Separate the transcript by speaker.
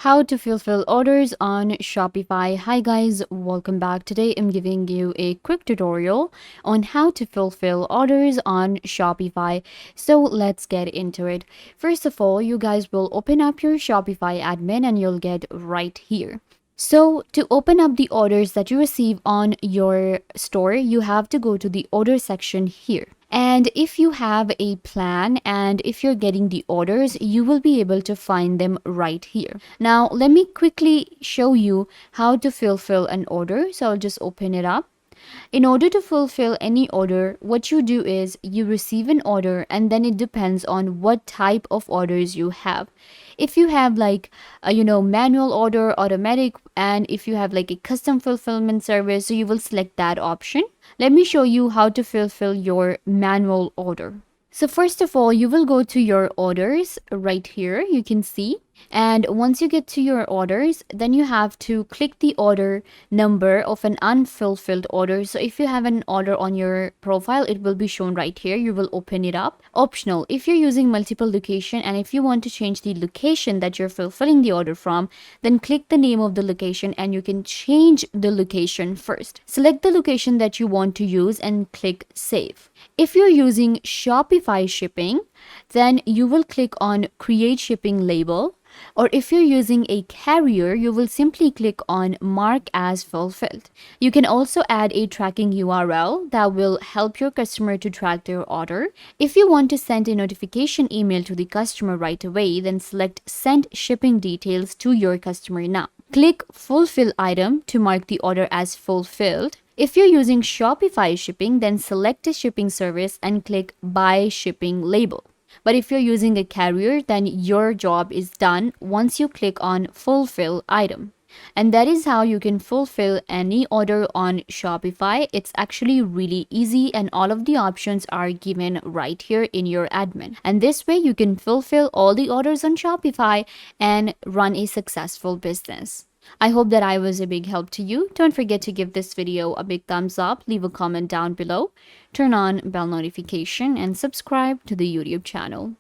Speaker 1: How to fulfill orders on Shopify. Hi guys, welcome back. Today I'm giving you a quick tutorial on how to fulfill orders on Shopify. So let's get into it. First of all, you guys will open up your Shopify admin and you'll get right here. So to open up the orders that you receive on your store, you have to go to the order section here. And if you have a plan and if you're getting the orders, you will be able to find them right here. Now, let me quickly show you how to fulfill an order. So I'll just open it up. In order to fulfill any order, what you do is you receive an order and then it depends on what type of orders you have. If you have like a, manual order, automatic, and if you have like a custom fulfillment service, so you will select that option. Let me show you how to fulfill your manual order. So first of all, you will go to your orders right here, you can see. And once you get to your orders, then you have to click the order number of an unfulfilled order. So if you have an order on your profile, it will be shown right here. You will open it up. Optional, if you're using multiple location and if you want to change the location that you're fulfilling the order from, then click the name of the location and you can change the location first. Select the location that you want to use and click save. If you're using Shopify shipping, then you will click on create shipping label. Or if you're using a carrier, you will simply click on mark as fulfilled. You can also add a tracking URL that will help your customer to track their order. If you want to send a notification email to the customer right away, then select send shipping details to your customer now. Click fulfill item to mark the order as fulfilled. If you're using Shopify shipping, then select a shipping service and click buy shipping label. But if you're using a carrier, then your job is done once you click on fulfill item. And that is how you can fulfill any order on Shopify. It's actually really easy and all of the options are given right here in your admin. And this way you can fulfill all the orders on Shopify and run a successful business. I hope that I was a big help to you. Don't forget to give this video a big thumbs up, leave a comment down below, turn on bell notification, and subscribe to the YouTube channel.